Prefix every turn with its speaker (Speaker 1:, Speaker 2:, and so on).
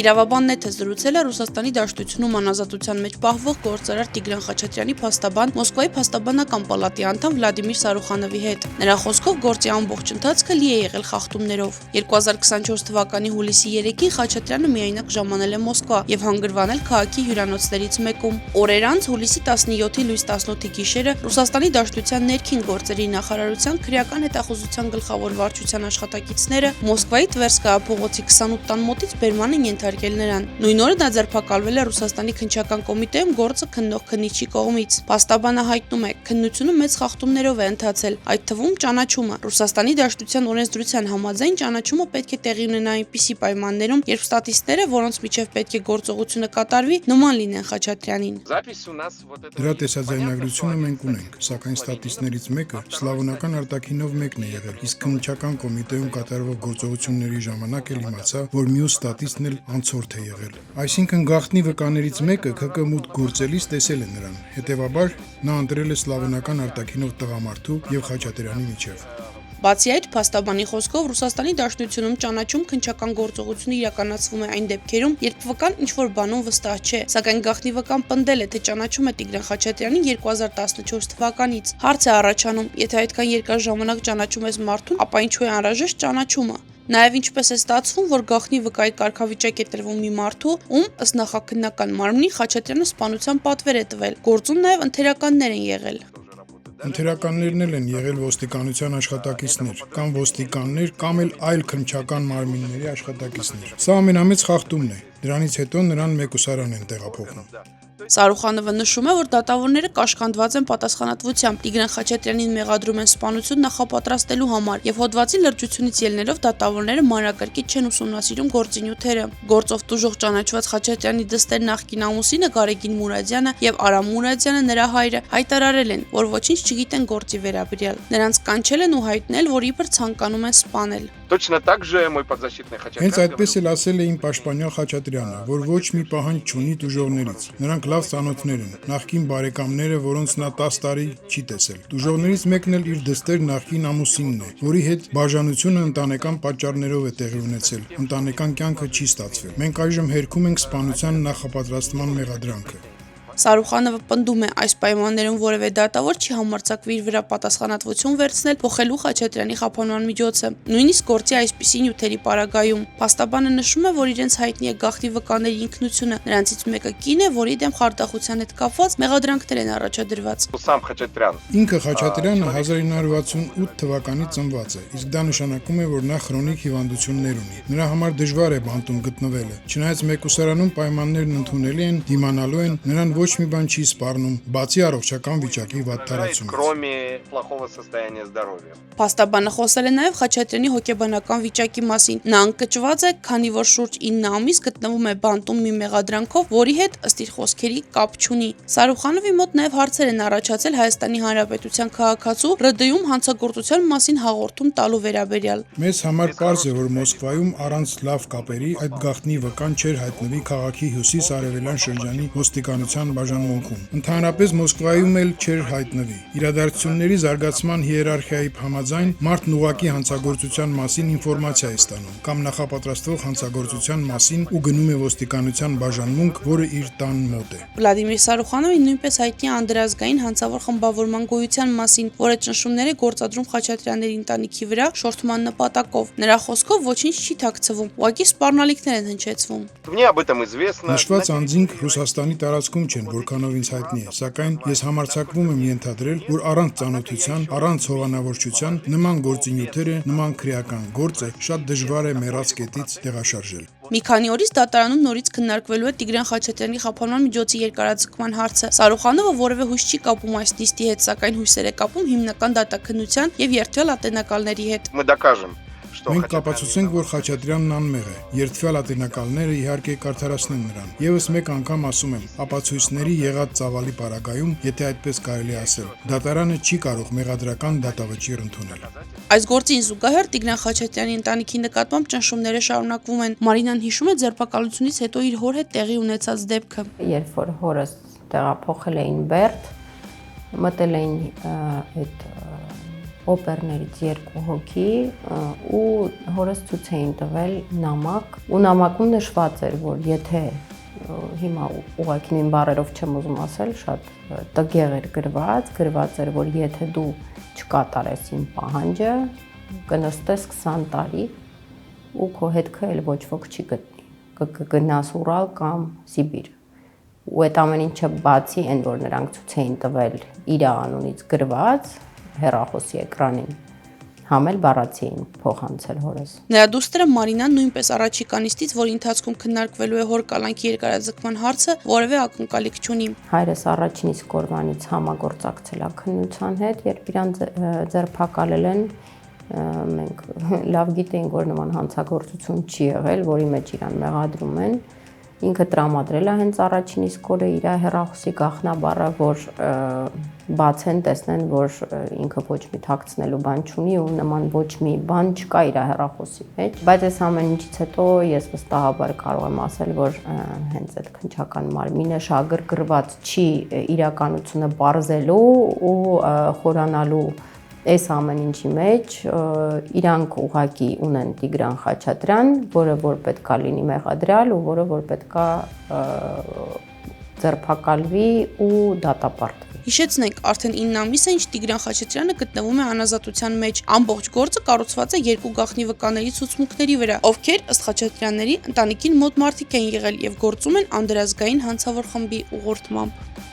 Speaker 1: Իրավաբան նեթը զրուցել է Ռուսաստանի Դաշնությունում անազատության մեջ պահվող գործարար Տիգրան Խաչատրյանի փաստաբան Մոսկվայի փաստաբանական պալատի անդամ Վլադիմիր Սարուխանովի հետ։ Նրա խոսքով գործի ամբողջ ընթացքը լի է եղել խախտումներով։ 2024 թվականի հուլիսի 3-ին Խաչատրյանը միայնակ ժամանել է Մոսկվա եւ հանգրվանել քաղաքի հյուրանոցներից մեկում։ Օրեր անց հուլիսի 17-ի լույս 18-ի գիշերը Ռուսաստանի Դաշնության ներքին գործերի նախարարության քրեական հետախուզության գլխավոր վարչության աշխատակիցները Մոսկվայի Տվերսկայա փողոցի 28 տան մոտից բերման են ենթարկել նրան։ Նույն օրը նա ձերբակալվել է Ռուսաստանի քննչական կոմիտեում գործը քննող քննիչի կողմից։ Փաստաբանը հայտնում է, քննությունը մեծ խախտումներով է ընթացել, այդ թվում ճանաչումը։ Ռուսաստանի Դաշնության օրենսդրության համաձայն ճանաչումը պետք է տեղի ունենա այնպիսի պայմաններում, երբ ստատիստները, որոնց միջև պետք է գործողությունը կատարվի, նման լինեն Խաչատրյանին։
Speaker 2: Դրա տեսաձայնագրությունը մենք ունենք, սակայն ստատիստներից մեկը սլավոնական արտաքինով մեկն է եղել, իսկ քննչական կոմիտեում կատարվող գործողությունների ժամանակ էլ իմացա, որ մյուս ստատիստն էլ անցորդ է եղել։ Այսինքն գաղտնի վկաներից մեկը ՔԿ մուտք գործելիս տեսել է նրան, հետևաբար նա ընտրել է սլավոնական արտաքինով տղամարդու եւ Խաչատրյանի միջև։
Speaker 1: Բացի այդ, փաստաբանի խոսքով Ռուսաստանի Դաշնությունում ճանաչում քննչական գործողությունը իրականացվում է այն դեպքերում, երբ վկան ինչ-որ բանում վստահ չէ, սակայն գաղտնի վկան պնդել է, թե ճանաչում է Տիգրան Խաչատրյանին 2014 թվականից։ Հարց է առաջանում, եթե այդքան երկար ժամանակ ճանաչում ես մարդուն, ապա ինչու է անհրաժեշտ ճանաչումը։ Նաև ինչպես է ստացվում, որ գաղտնի վկայի կարգավիճակ է տրվում մի մարդու, ում ըստ նախաքննական մարմնի Խաչատրյանը սպանության պատվեր է տվել։ Գործում նաև ընթերականներ են եղել։
Speaker 2: Ընթերականներն էլ են եղել ոստիկանության աշխատակիցներ, կամ ոստիկաններ, կամ էլ այլ քննչական մարմինների աշխատակիցներ։ Սա ամենամեծ խախտումն է։ Դրանից հետո նրան մեկուսարան են տեղափոխում։
Speaker 1: Սարուխանովը նշում է, որ դատավորները կաշկանդված են պատասխանատվությամբ, Տիգրան Խաչատրյանին մեղադրում են սպանություն նախապատրաստելու համար եւ հոդվածի լրջությունից ելնելով դատավորները մանրակրկիտ չեն ուսումնասիրում գործի նյութերը։ Գործով տուժող ճանաչված Խաչատրյանի դստեր նախկին ամուսինը Գարեգին Մուրադյանը եւ Արամ Մուրադյանը նրա հայրը հայտարարել են, որ ոչինչ չգիտեն գործի վերաբերյալ։ Նրանց կանչել են ու հայտնել, որ իբր ցանկանում են սպանել։
Speaker 2: Հենց այդպես էլ ասել է իմ պաշտպանյալ Խաչատրյանը, որ ոչ մի պահանջ չունի տուժողներից։ Նրանք լավ ծանոթներ են, նախկին բարեկամները, որոնց նա 10 տարի չի տեսել։ Տուժողներից մեկն էլ իր դստեր նախկին ամուսինն է, որի հետ բաժանությունը ընտանեկան պատճառներով է տեղի ունեցել։ Ընտանեկան կյանքը չի ստացվել։ Մենք այժմ հերքում ենք սպանության նախապատրաստման մեղադրանքը։
Speaker 1: Սարուխանովը պնդում է, այս պայմաններում որևէ դատավոր չի համարձակվի իր վրա պատասխանատվություն վերցնել փոխելու Խաչատրյանի խափանման միջոցը, նույնիսկ գործի այսպիսի նյութերի պարագայում։ Փաստաբանը նշում է, որ իրենց հայտնի է գաղտնի վկաների ինքնությունը, նրանցից մեկը կին է, որի դեմ խարդախության հետ կապված մեղադրանքներ են առաջադրված։
Speaker 2: Ինքը Խաչատրյանը 1968 թվականից ծնված է, իսկ դա նշանակում է, որ նա քրոնիկ հիվանդություններ ունի։ Նրա համար դժվար է բանտում գտնվելը։ Չնայած մեկուսարանում պայմաններն ընդունելի են, դիմանալու են, նրան ոչ մի բան չի սպառնում, բացի առողջական վիճակի վատթարացումից։
Speaker 1: Փաստաբանը խոսել է նաև Խաչատրյանի հոգեբանական վիճակի մասին։ Նա ընկճված է, քանի որ շուրջ 9 ամիս գտնվում է բանտում մի մեղադրանքով, որի հետ ըստ իր խոսքերի կապ չունի։ Սարուխանովի մոտ նաև հարցեր են առաջացել Հայաստանի Հանրապետության քաղաքացու ՌԴ-ում հանցագործության մասին հաղորդում տալու վերաբերյալ։
Speaker 2: Մեզ համար պարզ է, որ Մոսկվայում առանց լավ կապերի այդ գաղտնի վկան չէր հայտնվի քաղաքի հյուսիս-արևելյան շրջանի ոստիկանության բաժանմունքում։ Ընդհանրապես Մոսկվայում էլ չէր հայտնվի։ Իրադարձությունների զարգացման հիերարխիայի համաձայն մարդն ուղղակի հանցագործության մասին ինֆորմացիա է ստանում կամ նախապատրաստվող հանցագործության մասին ու գնում է ոստիկանության բաժանմունք, որը իր տան մոտ է։
Speaker 1: Վլադիմիր Սարուխանովին նույնպես հայտնի է անդրազգային հանցավոր խմբավորման գոյության մասին, որը ճնշումներ է գործադրում Խաչատրյանների ընտանիքի վրա շորթման նպատակով։ Նրա խոսքով ոչինչ չի թաքցվում, ուղղակի սպառնալիքներ են հնչեցվում։
Speaker 2: Նշված անձինք Ռուսաստանի տարածքում չեն, որքանով ինձ հայտնի է, սակայն ես համարձակվում եմ ենթադրել, որ առանց ծանոթության, առանց հովանավորչության նման գործի նյութերը, նման քրեական գործ է շատ դժվար է մեռած կետից տեղաշարժել։
Speaker 1: Մի քանի օրից դատարանում նորից քննարկվելու է Տիգրան Խաչատրյանի խափանման միջոցի երկարաձգման հարցը։ Սարուխանովը որևէ հույս չի կապում այս նիստի հետ, սակայն հույսեր է կապում հիմնական դատաքննության եւ երդվյալ ատենակալների հետ։
Speaker 2: Մենք կապացուցենք, որ Խաչատրյանն անմեղ է։ Երդվյալ ատենակալները իհարկե կարդարացնեն նրան։ Եվս մեկ անգամ ասում եմ, ապացույցների եղած ծավալի պարագայում, եթե այդպես կարելի ասել, դատարանը չի կարող մեղադրական դատավճիռ ընդունել։
Speaker 1: Այս գործին զուգահեռ Տիգրան Խաչատրյանի ընտանիքի նկատմամբ ճնշումները շարունակվում են։ Մարինան հիշում է ձերբակալությունից հետո իր հոր հետ տեղի ունեցած դեպքը։
Speaker 3: Երբ որ հորս տեղափոխել էին Բերդ, մտել էին այդ օպերներից 2 հոգի ու հորս ցույց էին տվել նամակ ու նամակում նշված էր, որ եթե հիմա ուղղակի նույն բառերով չեմ ուզում ասել, շատ տգեղ էր գրված էր, որ եթե դու չկատարես իմ պահանջը, կնստես 20 տարի ու քո հետքը էլ ոչ ոք չի գտնի, կգնաս Ուրալ կամ Սիբիր։ Ու այդ ամեն ինչը բացի այն, որ նրանք ցույց էին տվել իր անունից գրված հեռախոսի էկրանին, համ էլ բառացի էին փոխանցել հորս։
Speaker 1: Նրա դուստրը Մարինան նույնպես առաջիկա նիստից, որի ընթացքում քննարկվելու է հոր կալանքի երկարաձգման հարցը, որևէ ակնկալիք չունի։
Speaker 3: Հայրս առաջին իսկ օրվանից համագործակցել է քննության հետ, երբ իրան ձերբակալել են, մենք լավ գիտենք, որ նման հանցագործություն չի եղել, որի մեջ իրան մեղադրում են։ Ինքը տրամադրել է հենց առաջին իսկ օրը իր հեռախոսի գաղտնաբառը, որ բացեն, տեսնեն, որ ինքը ոչ մի թաքցնելու բան չունի ու նման ոչ մի բան չկա իր հեռախոսի մեջ։ Բայց այս ամեն ինչից հետո ես վստահաբար կարող եմ ասել, որ հենց այդ քննչական մարմինը շագրգռված չի իրականությունը բարձելու ու խորանալու այս ամեն ինչի մեջ իրանք ուղղակի ունեն Տիգրան Խաչատրյան, որը որ պետքա լինի մեղադրյալ ու որը որ պետքա ձերբակալվի ու դատապարտվի։
Speaker 1: Հիշեցնենք, արդեն 9 ամիս է, ինչ Տիգրան Խաչատրյանը գտնվում է անազատության մեջ։ Ամբողջ գործը կառուցված է 2 գաղտնի վկաների ցուցմունքների վրա, ովքեր ըստ Խաչատրյանների ընտանիքին մոտ մարդիկ են եղել եւ գործում են անդրազգային հանցավոր խմբի ուղղորդմամբ։